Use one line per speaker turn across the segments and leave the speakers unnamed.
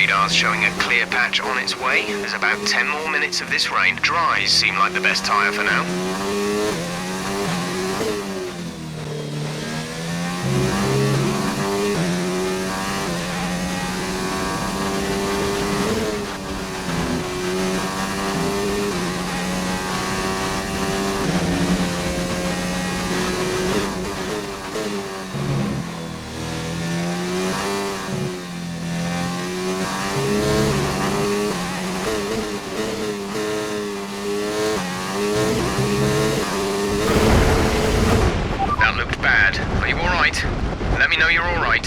Radar's showing a clear patch on its way. There's about 10 more minutes of this rain. Dries seem like the best tyre for now. Are you alright? Let me know you're alright.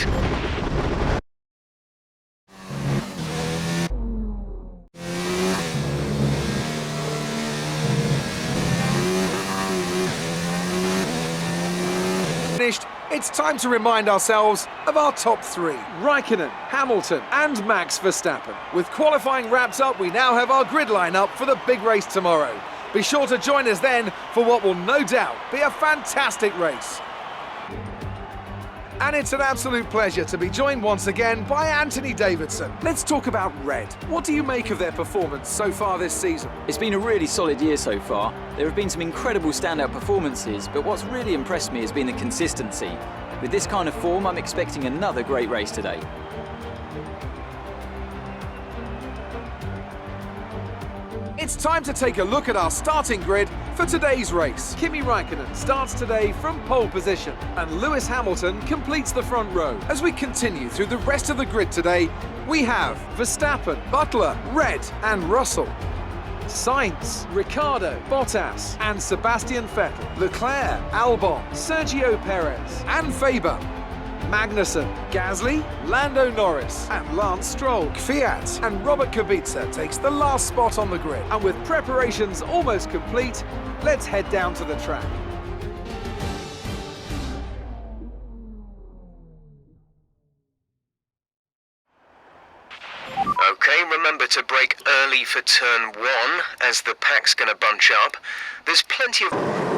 Finished. It's time to remind ourselves of our top three: Raikkonen, Hamilton and Max Verstappen. With qualifying wrapped up, we now have our grid lineup for the big race tomorrow. Be sure to join us then for what will no doubt be a fantastic race. And it's an absolute pleasure to be joined once again by Anthony Davidson. Let's talk about Red. What do you make of their performance so far this season?
It's been a really solid year so far. There have been some incredible standout performances, but what's really impressed me has been the consistency. With this kind of form, I'm expecting another great race today.
It's time to take a look at our starting grid for today's race. Kimi Raikkonen starts today from pole position, and Lewis Hamilton completes the front row. As we continue through the rest of the grid today, we have Verstappen, Butler, Red and Russell, Sainz, Ricciardo, Bottas and Sebastian Vettel, Leclerc, Albon, Sergio Perez and Faber, Magnussen, Gasly, Lando Norris and Lance Stroll. Kvyat and Robert Kubica takes the last spot on the grid. And with preparations almost complete, let's head down to the track.
Okay, remember to brake early for turn 1 as the pack's going to bunch up. There's plenty of...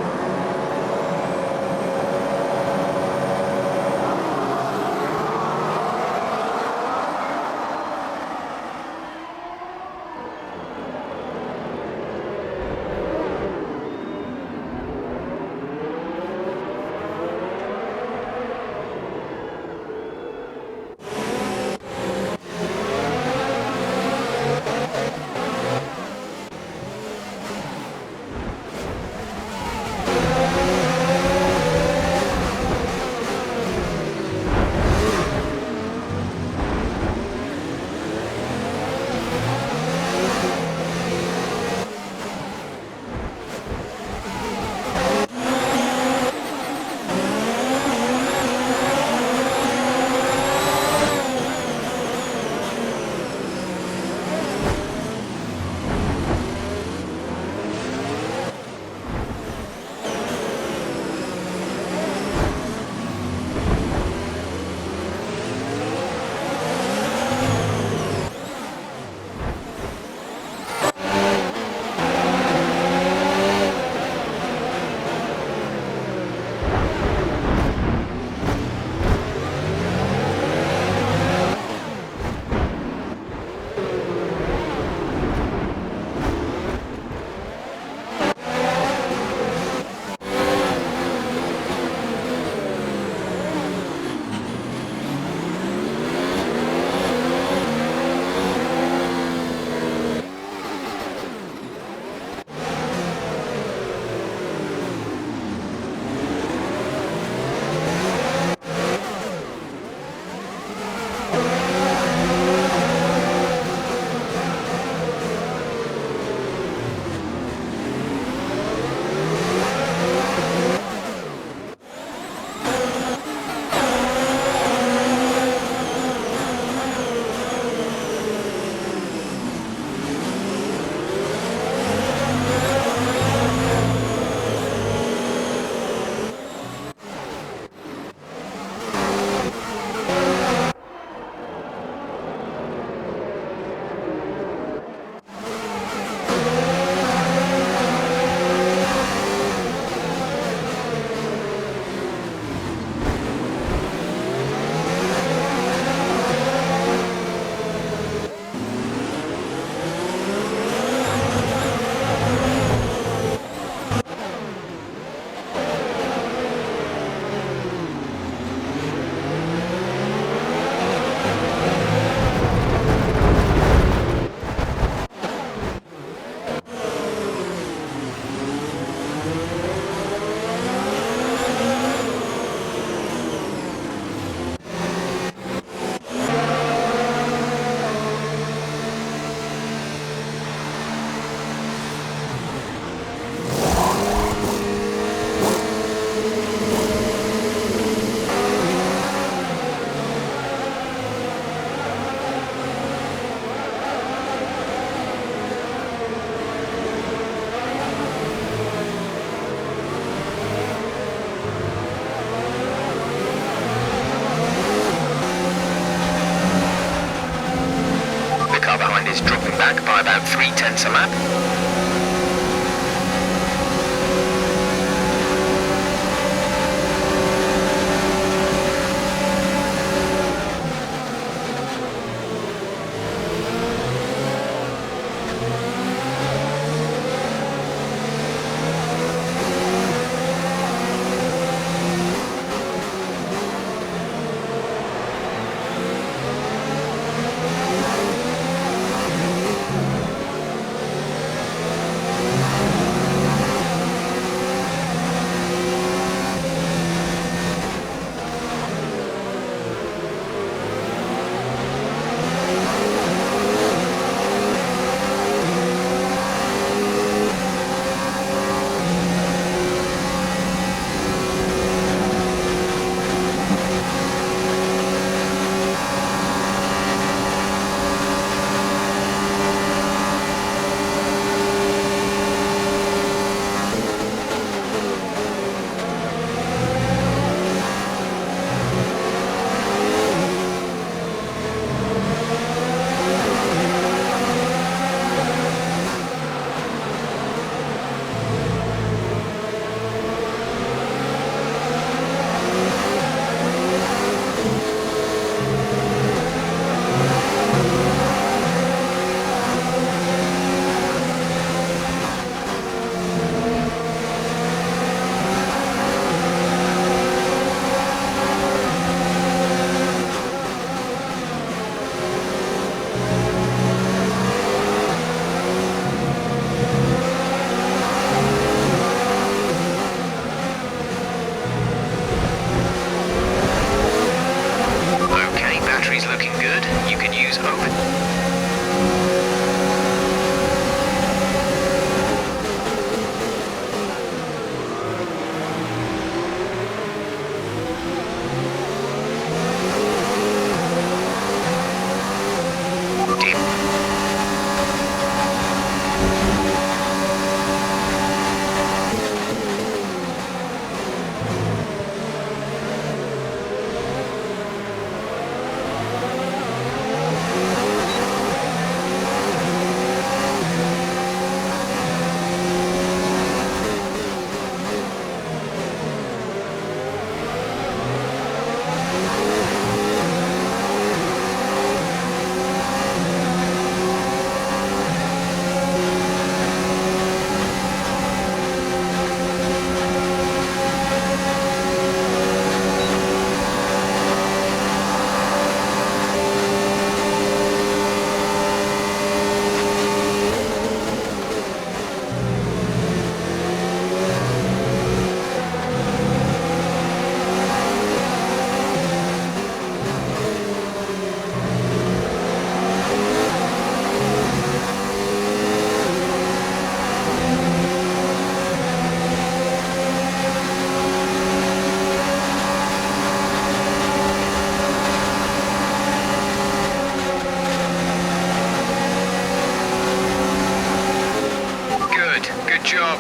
back by about 3/10 a lap.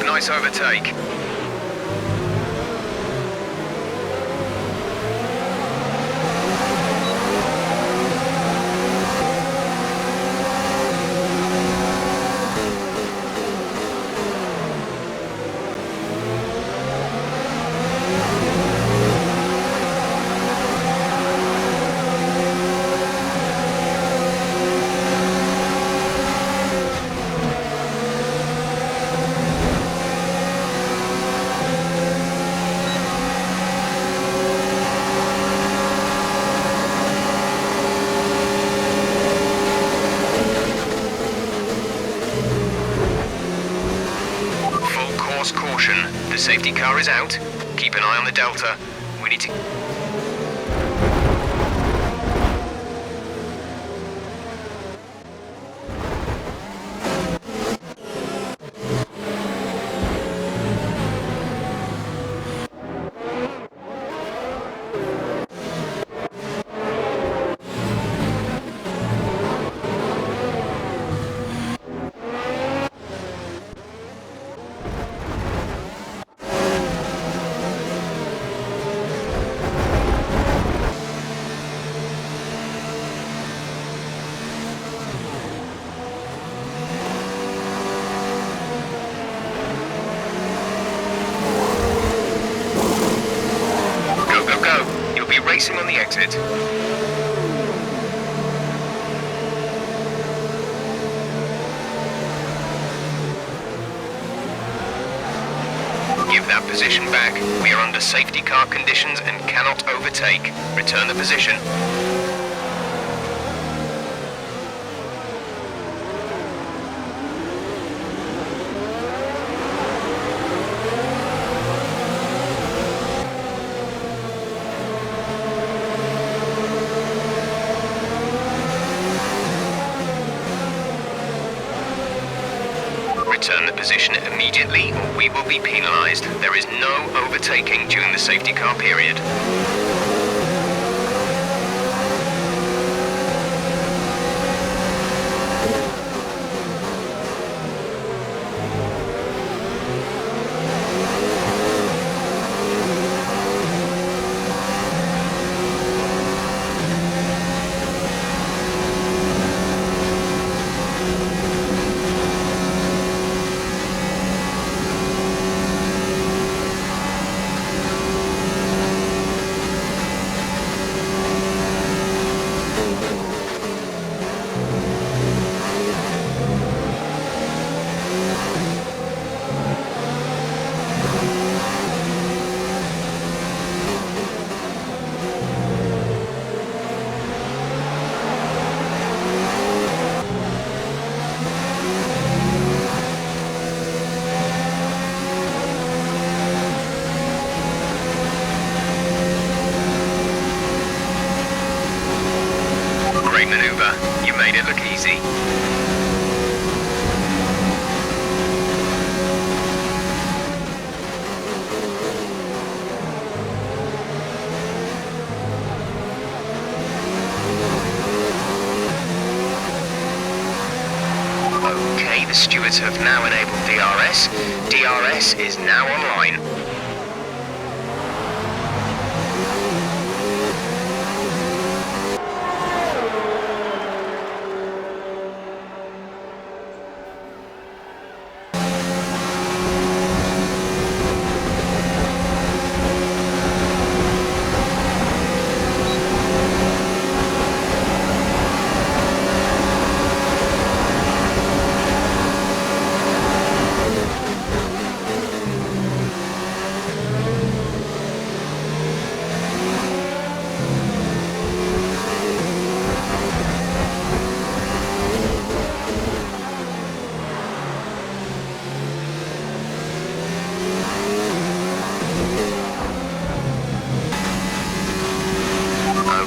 Nice overtake. Caution, the safety car is out. Keep an eye on the Delta. We need to... Give that position back. We are under safety car conditions and cannot overtake. Return the position. Return the position immediately or we will be penalised. There is no overtaking during the safety car period. Great maneuver. You made it look easy. Okay, the stewards have now enabled DRS. DRS is now online.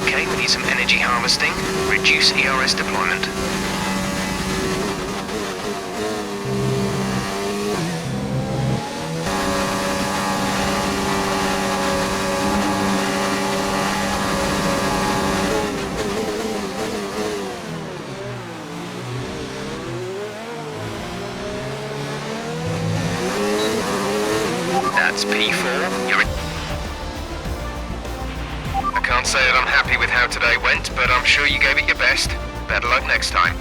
Okay, we need some energy harvesting. Reduce ERS deployment. That's P4. You're I can't say that I'm happy with how today went, but I'm sure you gave it your best. Better luck next time.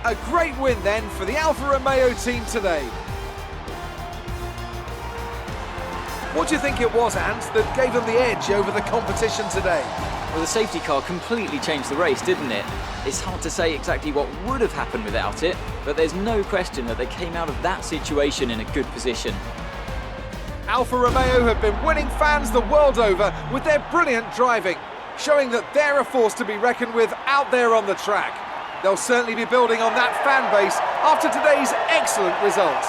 A great win then for the Alfa Romeo team today. What do you think it was, Ant, that gave them the edge over the competition today?
Well, the safety car completely changed the race, didn't it? It's hard to say exactly what would have happened without it, but there's no question that they came out of that situation in a good position.
Alfa Romeo have been winning fans the world over with their brilliant driving, showing that they're a force to be reckoned with out there on the track. They'll certainly be building on that fan base after today's excellent result.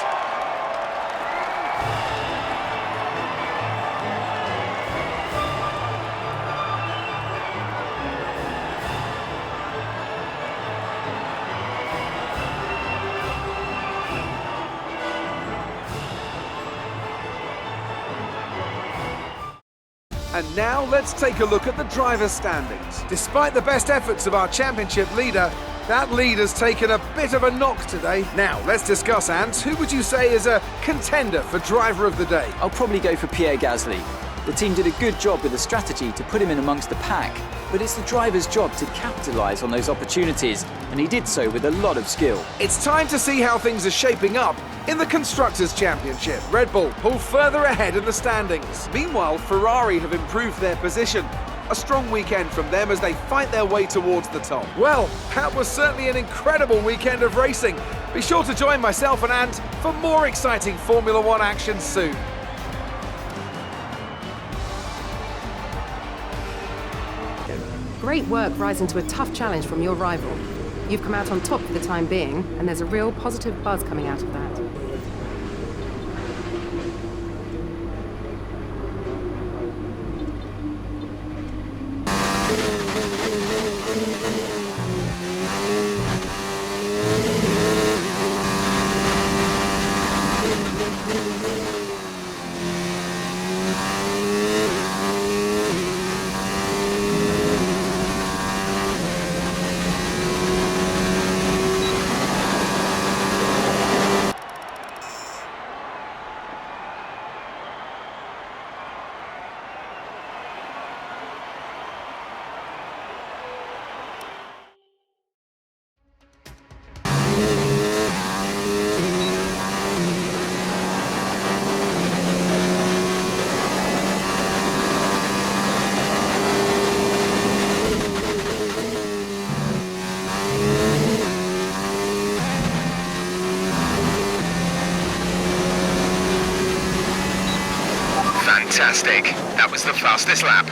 And now let's take a look at the driver's standings. Despite the best efforts of our championship leader, that lead has taken a bit of a knock today. Now, let's discuss, Ant. Who would you say is a contender for driver of the day?
I'll probably go for Pierre Gasly. The team did a good job with the strategy to put him in amongst the pack, but it's the driver's job to capitalise on those opportunities, and he did so with a lot of skill.
It's time to see how things are shaping up in the Constructors' Championship. Red Bull pull further ahead in the standings. Meanwhile, Ferrari have improved their position. A strong weekend from them as they fight their way towards the top. Well, that was certainly an incredible weekend of racing, Be sure to join myself and Ant for more exciting Formula One action soon.
Great work rising to a tough challenge from your rival. You've come out on top for the time being, and there's a real positive buzz coming out of that.
Fantastic. That was the fastest lap.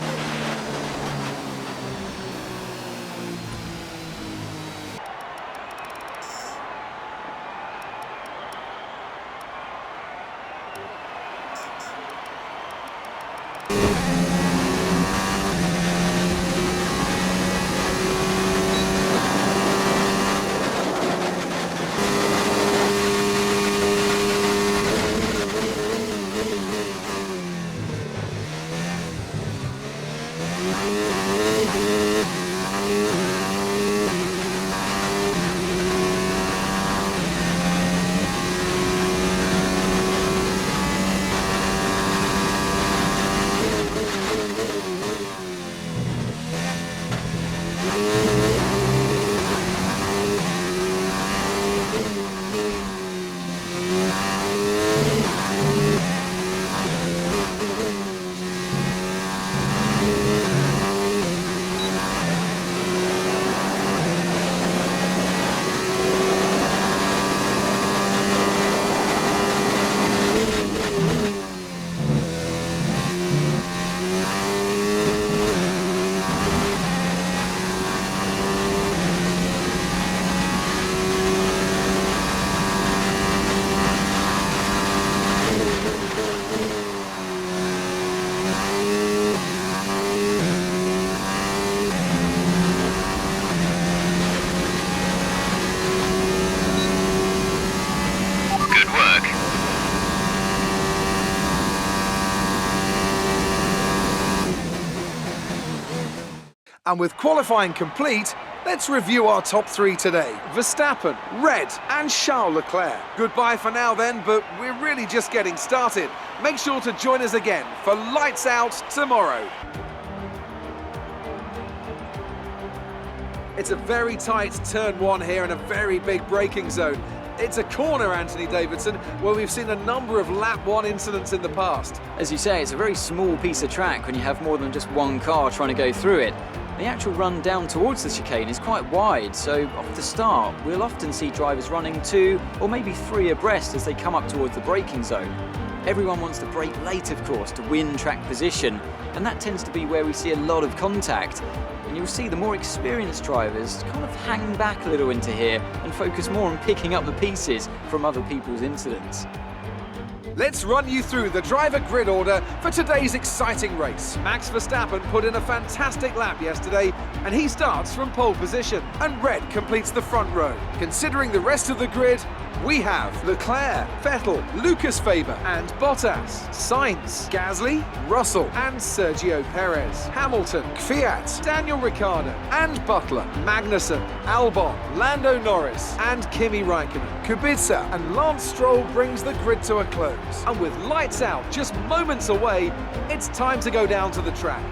And with qualifying complete, let's review our top three today. Verstappen, Red, and Charles Leclerc. Goodbye for now then, but we're really just getting started. Make sure to join us again for Lights Out tomorrow. It's a very tight turn one here and a very big braking zone. It's a corner, Anthony Davidson, where we've seen a number of lap one incidents in the past.
As you say, it's a very small piece of track when you have more than just one car trying to go through it. The actual run down towards the chicane is quite wide, so off the start, we'll often see drivers running 2 or maybe 3 abreast as they come up towards the braking zone. Everyone wants to brake late, of course, to win track position, and that tends to be where we see a lot of contact. And you'll see the more experienced drivers kind of hang back a little into here and focus more on picking up the pieces from other people's incidents.
Let's run you through the driver grid order for today's exciting race. Max Verstappen put in a fantastic lap yesterday, and he starts from pole position, and Red completes the front row. Considering the rest of the grid, we have Leclerc, Vettel, Lucas Faber and Bottas, Sainz, Gasly, Russell and Sergio Perez, Hamilton, Kvyat, Daniel Ricciardo and Butler, Magnussen, Albon, Lando Norris and Kimi Raikkonen. Kubica and Lance Stroll brings the grid to a close. And with lights out just moments away, it's time to go down to the track.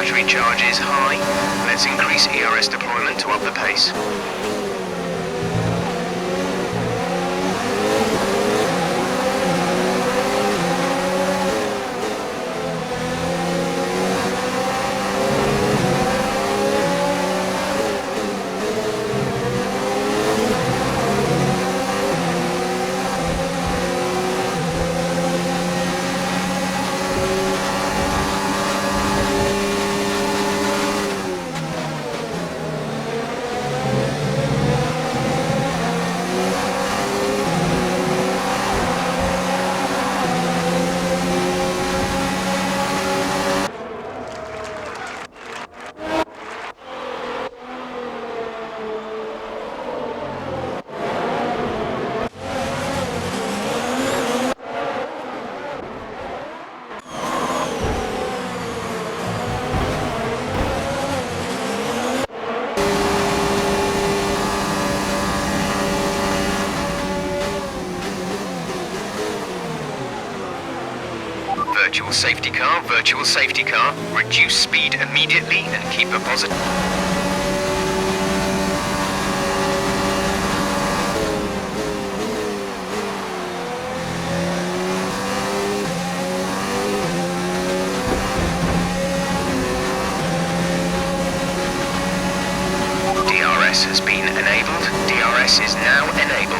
battery charge is high. Let's increase ERS deployment to up the pace. Virtual safety car, reduce speed immediately and keep a positive... DRS has been enabled. DRS is now enabled.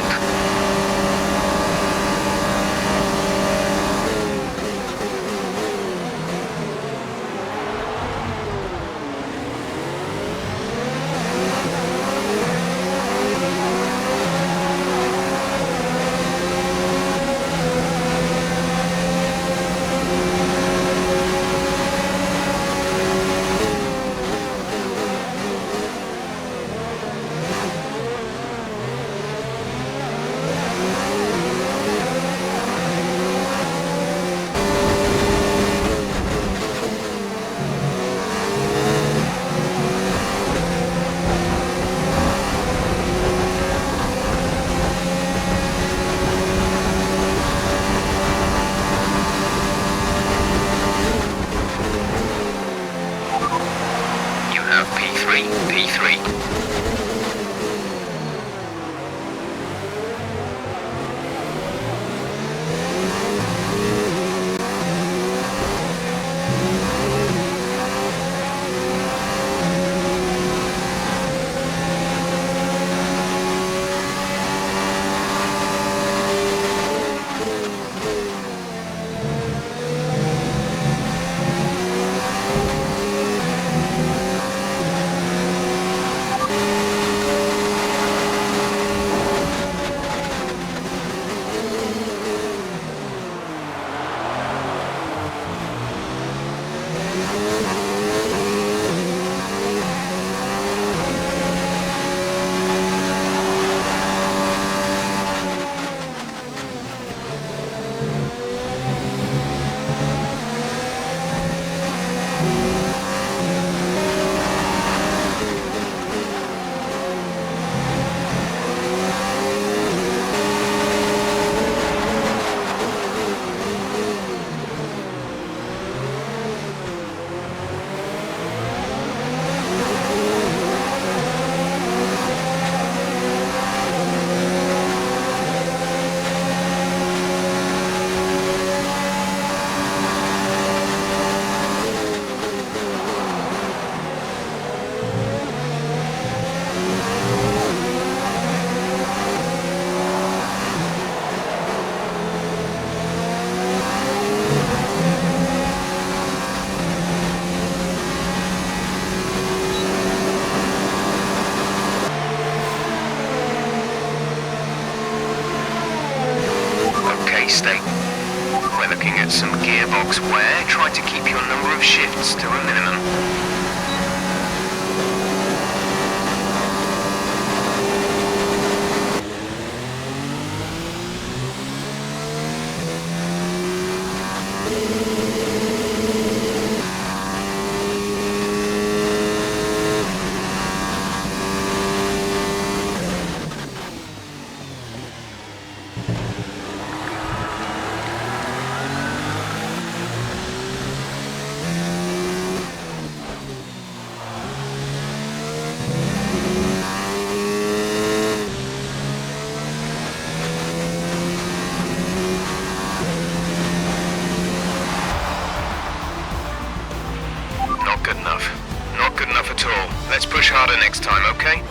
P3. State. We're looking at some gearbox wear. Try to keep your number of shifts to a minimum. push harder next time, okay?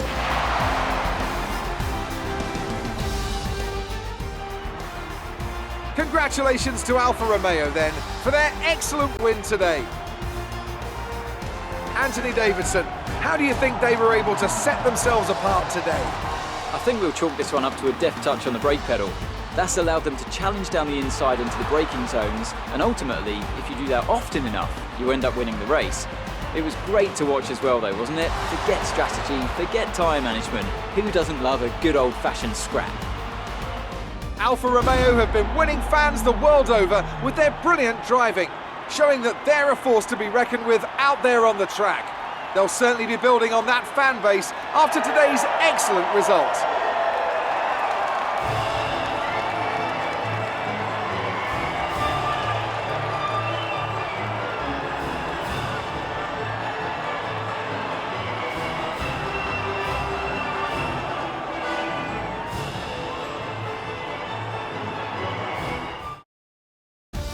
Congratulations to Alfa Romeo then for their excellent win today. Anthony Davidson, how do you think they were able to set themselves apart today?
I think we'll chalk this one up to a deft touch on the brake pedal. That's allowed them to challenge down the inside into the braking zones, and ultimately, if you do that often enough, you end up winning the race. It was great to watch as well though, wasn't it? Forget strategy, forget tyre management. Who doesn't love a good old-fashioned scrap?
Alfa Romeo have been winning fans the world over with their brilliant driving, showing that they're a force to be reckoned with out there on the track. They'll certainly be building on that fan base after today's excellent result.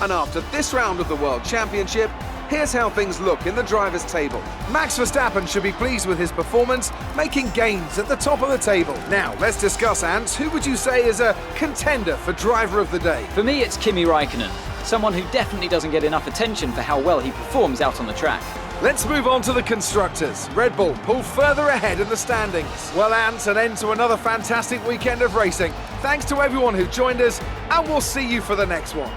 And after this round of the World Championship, here's how things look in the drivers' table. Max Verstappen should be pleased with his performance, making gains at the top of the table. Now, let's discuss, Ants. Who would you say is a contender for driver of the day?
For me, it's Kimi Raikkonen, someone who definitely doesn't get enough attention for how well he performs out on the track.
Let's move on to the constructors. Red Bull pull further ahead in the standings. Well, Ants, an end to another fantastic weekend of racing. Thanks to everyone who joined us, and we'll see you for the next one.